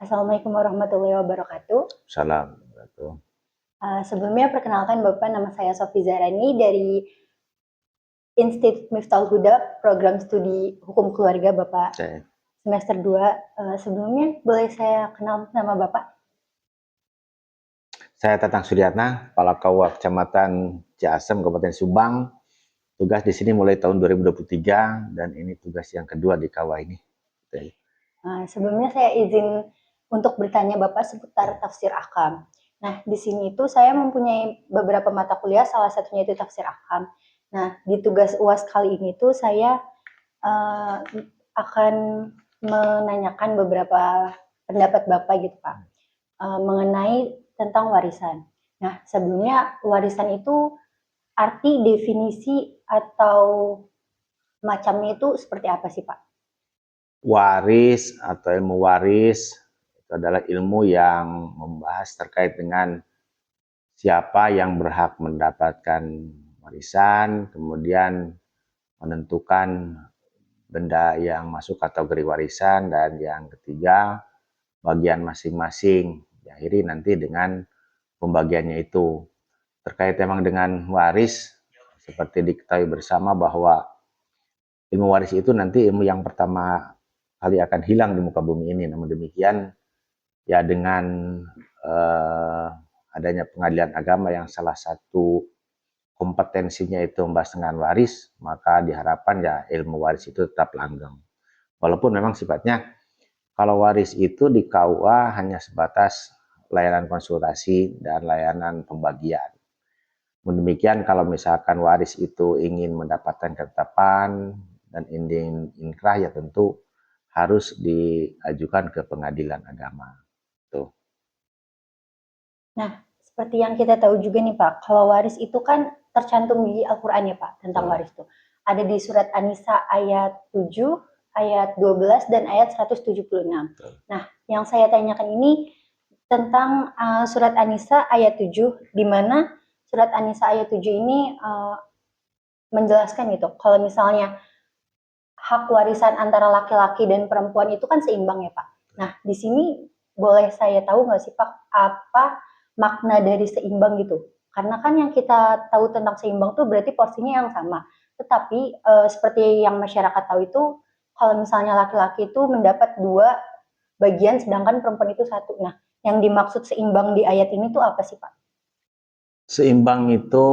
Assalamualaikum warahmatullahi wabarakatuh. Salam. Gitu. Sebelumnya perkenalkan Bapak, nama saya Sofi Zarani dari Institut Miftahul Huda, program studi hukum keluarga Bapak Saya, semester 2. Sebelumnya boleh saya kenal nama Bapak? saya Tatang Suryatna, Kepala KUA Kecamatan Ciasem, Kabupaten Subang. Tugas di sini mulai tahun 2023 dan ini tugas yang kedua di KUA ini. Sebelumnya saya izin untuk bertanya Bapak seputar tafsir akam. Nah, di sini itu saya mempunyai beberapa mata kuliah, salah satunya itu tafsir akam. Nah, di tugas UAS kali ini tuh saya akan menanyakan beberapa pendapat Bapak gitu Pak, mengenai tentang warisan. Nah, sebelumnya warisan itu arti, definisi, atau macamnya itu seperti apa sih Pak? Waris atau ilmu waris itu adalah ilmu yang membahas terkait dengan siapa yang berhak mendapatkan warisan, kemudian menentukan benda yang masuk kategori warisan, dan yang ketiga bagian masing-masing, diakhiri nanti dengan pembagiannya itu. Terkait memang dengan waris, seperti diketahui bersama bahwa ilmu waris itu nanti ilmu yang pertama kali akan hilang di muka bumi ini. Namun demikian, ya dengan eh, adanya pengadilan agama yang salah satu kompetensinya itu membahas dengan waris, maka diharapkan ya ilmu waris itu tetap langgeng. Walaupun memang sifatnya kalau waris itu di KUA hanya sebatas layanan konsultasi dan layanan pembagian. Demikian kalau misalkan waris itu ingin mendapatkan ketetapan dan ingin inkrah, ya tentu harus diajukan ke pengadilan agama. Tuh. Nah, seperti yang kita tahu juga nih Pak, kalau waris itu kan tercantum di Al-Quran ya Pak, tentang Tuh. waris itu. Ada di surat An-Nisa ayat 7, ayat 12, dan ayat 176. Tuh. Nah, yang saya tanyakan ini tentang surat An-Nisa ayat 7, di mana surat An-Nisa ayat 7 ini menjelaskan gitu, kalau misalnya hak warisan antara laki-laki dan perempuan itu kan seimbang ya Pak. Nah, di sini boleh saya tahu nggak sih Pak, apa makna dari seimbang gitu? Karena kan yang kita tahu tentang seimbang tuh berarti porsinya yang sama. Tetapi seperti yang masyarakat tahu itu, kalau misalnya laki-laki itu mendapat 2 bagian, sedangkan perempuan itu 1. Nah, yang dimaksud seimbang di ayat ini tuh apa sih Pak? Seimbang itu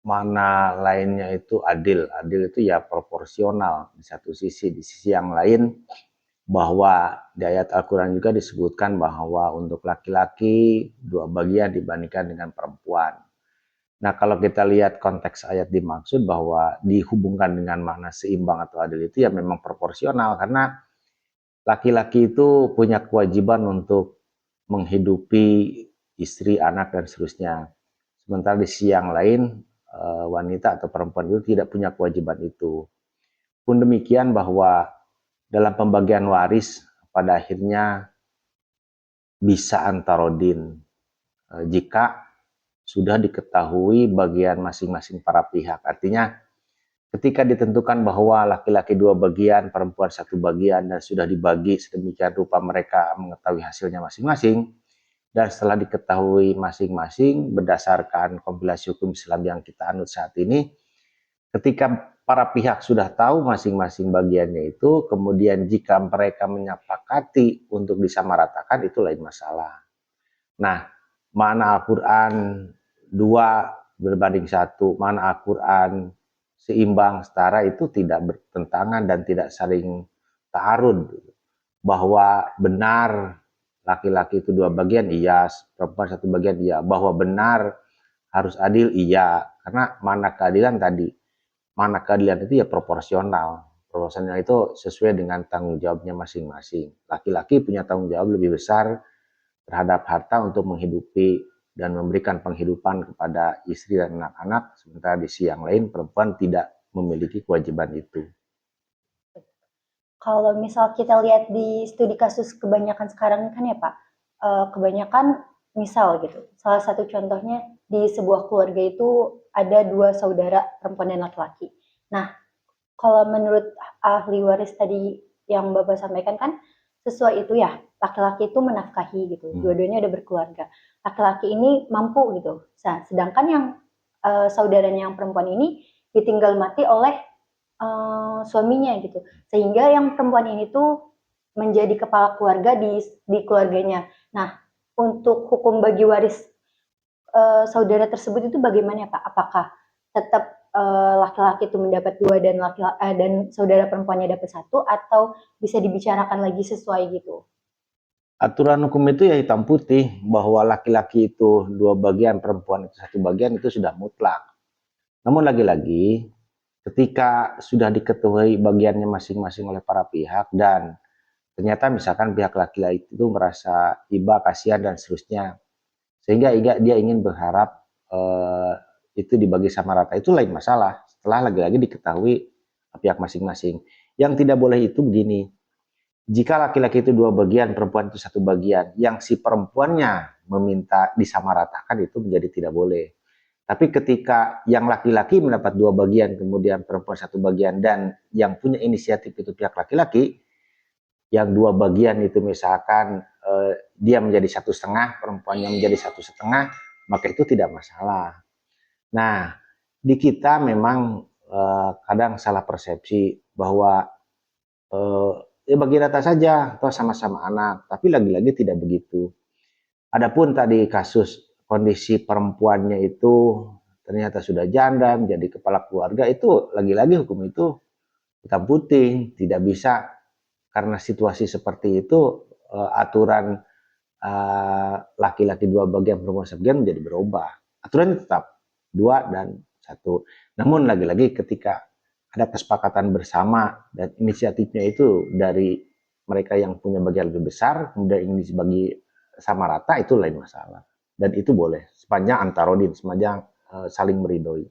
mana lainnya itu adil. Adil itu ya proporsional di satu sisi. Di sisi yang lain bahwa di ayat Al-Quran juga disebutkan bahwa untuk laki-laki 2 bagian dibandingkan dengan perempuan. Nah, kalau kita lihat konteks ayat dimaksud bahwa dihubungkan dengan makna seimbang atau adil itu ya memang proporsional, karena laki-laki itu punya kewajiban untuk menghidupi istri, anak, dan seterusnya. Sementara di sisi yang lain, wanita atau perempuan itu tidak punya kewajiban itu. Pun demikian bahwa dalam pembagian waris pada akhirnya bisa antarodin jika sudah diketahui bagian masing-masing para pihak. Artinya ketika ditentukan bahwa laki-laki 2 bagian, perempuan 1 bagian, dan sudah dibagi sedemikian rupa mereka mengetahui hasilnya masing-masing, dan setelah diketahui masing-masing berdasarkan kompilasi hukum Islam yang kita anut saat ini, ketika para pihak sudah tahu masing-masing bagiannya itu, kemudian jika mereka menyepakati untuk disamaratakan, itu lain masalah. Nah, mana Al-Quran 2 berbanding 1, mana Al-Quran seimbang, setara, itu tidak bertentangan dan tidak saling ta'arud. Bahwa benar laki-laki itu 2 bagian, iya. Perempuan 1 bagian, iya. Bahwa benar harus adil, iya. Karena mana keadilan tadi, mana keadilan itu ya proporsional. Proporsional itu sesuai dengan tanggung jawabnya masing-masing. Laki-laki punya tanggung jawab lebih besar terhadap harta untuk menghidupi dan memberikan penghidupan kepada istri dan anak-anak, sementara di sisi yang lain perempuan tidak memiliki kewajiban itu. Kalau misal kita lihat di studi kasus kebanyakan sekarang kan ya Pak, kebanyakan misal gitu, salah satu contohnya di sebuah keluarga itu ada 2 saudara perempuan dan laki-laki. Nah, kalau menurut ahli waris tadi yang Bapak sampaikan kan, sesuai itu ya, laki-laki itu menafkahi gitu, dua-duanya udah berkeluarga. Laki-laki ini mampu gitu. Nah, sedangkan yang saudaranya yang perempuan ini ditinggal mati oleh suaminya gitu. Sehingga yang perempuan ini tuh menjadi kepala keluarga di keluarganya. Nah, untuk hukum bagi waris saudara tersebut itu bagaimana Pak? Apakah tetap laki-laki itu mendapat dua dan dan saudara perempuannya dapat satu, atau bisa dibicarakan lagi sesuai gitu? Aturan hukum itu ya hitam putih bahwa laki-laki itu dua bagian, perempuan itu satu bagian, itu sudah mutlak. Namun lagi-lagi ketika sudah diketahui bagiannya masing-masing oleh para pihak dan ternyata misalkan pihak laki-laki itu merasa iba, kasihan dan seterusnya, sehingga dia ingin berharap itu dibagi sama rata, itu lain masalah. Setelah lagi-lagi diketahui pihak masing-masing. Yang tidak boleh itu begini, jika laki-laki itu dua bagian, perempuan itu satu bagian, yang si perempuannya meminta disamaratakan itu menjadi tidak boleh. Tapi ketika yang laki-laki mendapat dua bagian, kemudian perempuan satu bagian, dan yang punya inisiatif itu pihak laki-laki, yang dua bagian itu misalkan dia menjadi 1,5, perempuannya menjadi 1,5, maka itu tidak masalah. Nah, di kita memang kadang salah persepsi bahwa ya bagi rata saja, atau sama-sama anak, tapi lagi-lagi tidak begitu. Adapun tadi kasus kondisi perempuannya itu ternyata sudah janda, menjadi kepala keluarga, itu lagi-lagi hukum itu hitam putih, tidak bisa karena situasi seperti itu aturan laki-laki dua bagian, perempuan sebagian menjadi berubah. Aturannya tetap dua dan satu. Namun lagi-lagi ketika ada kesepakatan bersama dan inisiatifnya itu dari mereka yang punya bagian lebih besar, kemudian ingin dibagi sama rata, itu lain masalah. Dan itu boleh, sepanjang antarodin, sepanjang saling meridoi.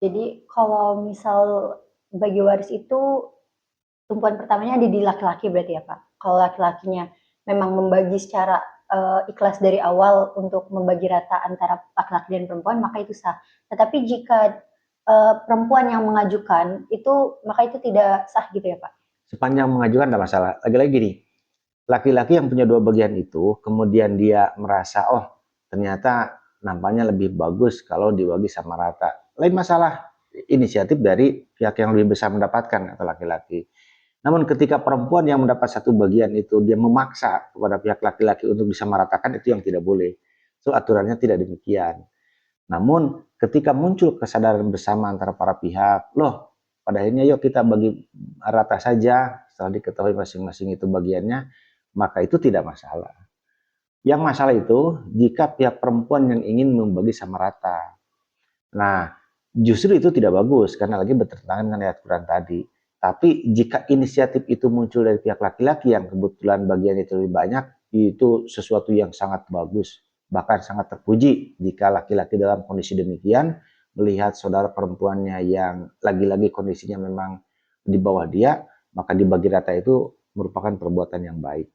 Jadi kalau misal bagi waris itu tumpuan pertamanya ada di laki-laki berarti ya Pak? Kalau laki-lakinya memang membagi secara ikhlas dari awal untuk membagi rata antara laki-laki dan perempuan, maka itu sah. Tetapi jika perempuan yang mengajukan itu, maka itu tidak sah gitu ya Pak? Sepanjang mengajukan tidak masalah. Lagi-lagi gini, laki-laki yang punya dua bagian itu, kemudian dia merasa, oh ternyata nampaknya lebih bagus kalau dibagi sama rata. Lain masalah, inisiatif dari pihak yang lebih besar mendapatkan atau laki-laki. Namun ketika perempuan yang mendapat satu bagian itu, dia memaksa kepada pihak laki-laki untuk disamaratakan, itu yang tidak boleh. So aturannya tidak demikian. Namun ketika muncul kesadaran bersama antara para pihak, loh pada akhirnya yuk kita bagi rata saja, setelah diketahui masing-masing itu bagiannya, maka itu tidak masalah. Yang masalah itu jika pihak perempuan yang ingin membagi sama rata. Nah, justru itu tidak bagus karena lagi bertentangan dengan ayat Quran tadi. Tapi jika inisiatif itu muncul dari pihak laki-laki yang kebetulan bagian itu lebih banyak, itu sesuatu yang sangat bagus, bahkan sangat terpuji jika laki-laki dalam kondisi demikian melihat saudara perempuannya yang lagi-lagi kondisinya memang di bawah dia, maka dibagi rata itu merupakan perbuatan yang baik.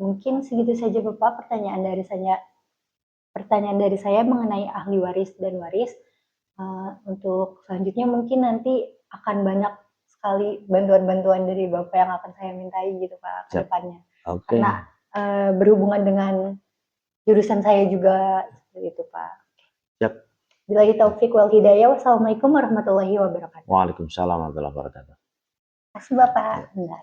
Mungkin segitu saja Bapak pertanyaan dari saya mengenai ahli waris dan waris. Untuk selanjutnya mungkin nanti akan banyak sekali bantuan-bantuan dari Bapak yang akan saya mintai gitu Pak ke depannya. Oke. Karena berhubungan dengan jurusan saya juga seperti itu Pak. Siap. Billahi taufik wal hidayah. Wassalamualaikum warahmatullahi wabarakatuh. Waalaikumsalam warahmatullahi wabarakatuh. Terima kasih Bapak. Benar.